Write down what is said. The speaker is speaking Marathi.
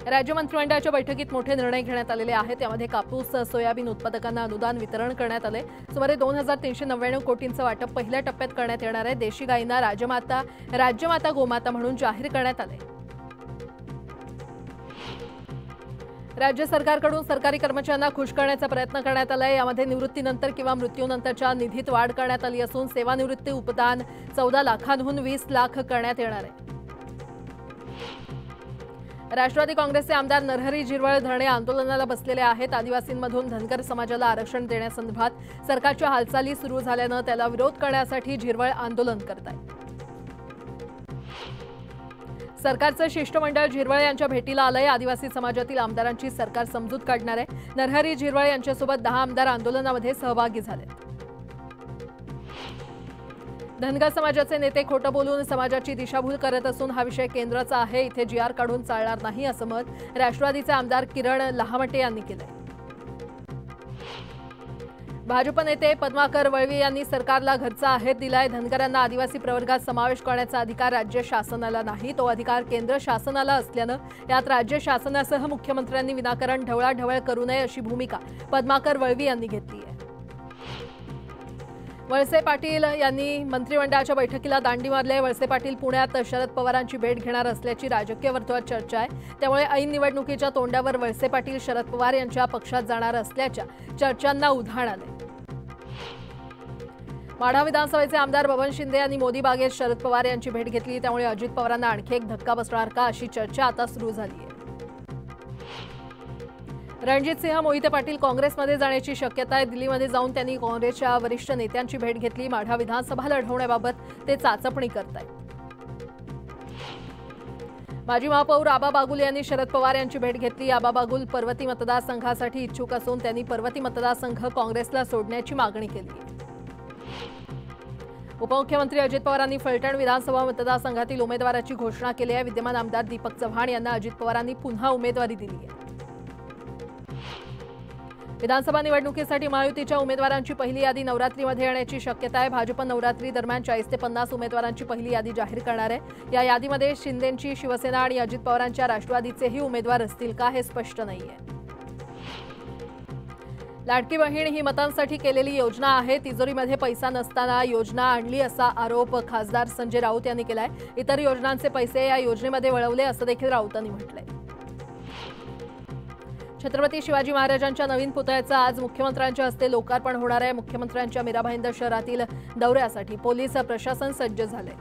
राज्य मंत्रिमंडळाच्या बैठकीत मोठे निर्णय घेण्यात आलेले आहेत। त्यामध्ये कापूस सोयाबीन उत्पादकांना अनुदान वितरण करण्यात आले। सुमारे 2399 कोटींचं वाटप पहिल्या टप्प्यात करण्यात येणार आहे। देशी गायींना राज्यमाता गोमाता म्हणून जाहीर करण्यात आले। राज्य सरकारकडून सरकारी कर्मचाऱ्यांना खुश करण्याचा प्रयत्न करण्यात आलाय। यामध्ये निवृत्तीनंतर किंवा मृत्यूनंतरच्या निधीत वाढ करण्यात आली असून सेवानिवृत्ती उपदान 14 लाखांहून 20 लाख करण्यात येणार आहे। राष्ट्रवादी काँग्रेसचे आमदार नरहरी झिरवळ धरणे आंदोलनाला बसलेले आहेत। आदिवासींमधून धनगर समाजाला आरक्षण देण्यासंदर्भात सरकारच्या हालचाली सुरू झाल्यानं त्याला विरोध करण्यासाठी झिरवळ आंदोलन करत आहेत। सरकारचं शिष्टमंडळ झिरवळ यांच्या भेटीला आलंय। आदिवासी समाजातील आमदारांची सरकार समजूत काढणार आहे। नरहरी झिरवळ यांच्यासोबत 10 आमदार आंदोलनामध्ये सहभागी झाले। धनगर समाजाचे नेते खोटं बोलून समाजाची दिशाभूल करत असून हा विषय केंद्राचा आहे, इथे जीआर काढून चालणार नाही असं मत राष्ट्रवादीचे आमदार किरण लहामटे यांनी केलंय। भाजप नेते पद्माकर वळवी यांनी सरकारला घरचा आहेर दिलाय। धनगरांना आदिवासी प्रवर्गात समावेश करण्याचा अधिकार राज्य शासनाला नाही, तो अधिकार केंद्र शासनाला असल्यानं यात राज्य शासनासह मुख्यमंत्र्यांनी विनाकारण ढवळाढवळ करू नये अशी भूमिका पद्माकर वळवी यांनी घेतली आहे। वळसे पाटील यांनी मंत्रिमंडळाच्या बैठकीला दांडी मारली। वळसे पाटील पुण्यात शरद पवारांची भेट घेणार असल्याची राजकीय वर्तुळात चर्चा आहे। त्यामुळे ऐन निवडणुकीच्या तोंडावर वळसे पाटील शरद पवार यांच्या पक्षात जाणार असल्याच्या चर्चांना उधाण आले। माढा विधानसभेचे आमदार बबन शिंदे यांनी मोदी बागेत शरद पवार यांची भेट घेतली। त्यामुळे अजित पवारांना आणखी एक धक्का बसणार का अशी चर्चा आता सुरू झाली आहे। रणजितसिंह मोहिते पाटील काँग्रेसमध्ये जाण्याची शक्यता आहे। दिल्लीमध्ये जाऊन त्यांनी काँग्रेसच्या वरिष्ठ नेत्यांची भेट घेतली। माढा विधानसभा लढवण्याबाबत ते चाचपणी करतायत। माजी महापौर आबा बागुल यांनी शरद पवार यांची भेट घेतली। आबा बागुल पर्वती मतदारसंघासाठी इच्छुक असून त्यांनी पर्वती मतदारसंघ काँग्रेसला सोडण्याची मागणी केली। उपमुख्यमंत्री अजित पवारांनी फलटण विधानसभा मतदारसंघातील उमेदवाराची घोषणा केली आहे। विद्यमान आमदार दीपक चव्हाण यांना अजित पवारांनी पुन्हा उमेदवारी दिली आहे। विधानसभा निवडणुकीसाठी महायुतीच्या उमेदवारांची पहिली यादी नवरात्रीमध्ये येण्याची शक्यता आहे। भाजप नवरात्री दरम्यान 40 ते 50 उमेदवारांची पहिली यादी जाहीर करणार आहे। या यादीमध्ये शिंदेंची शिवसेना आणि अजित पवारांच्या राष्ट्रवादीचेही उमेदवार असतील का हे स्पष्ट नाहीये। लाडकी बहीण ही मतांसाठी केलेली योजना आहे। तिजोरीमध्ये पैसा नसताना योजना आणली असा आरोप खासदार संजय राऊत यांनी केलाय। इतर योजनांचे पैसे या योजनेमध्ये वळवले असं देखील राऊतांनी म्हटलंय। छत्रपती शिवाजी महाराजांच्या नवीन पुतळ्याचं आज मुख्यमंत्र्यांच्या हस्ते लोकार्पण होणार आहे। मुख्यमंत्र्यांच्या मीरा भाईंदर शहरातील दौऱ्यासाठी पोलीस प्रशासन सज्ज झाले।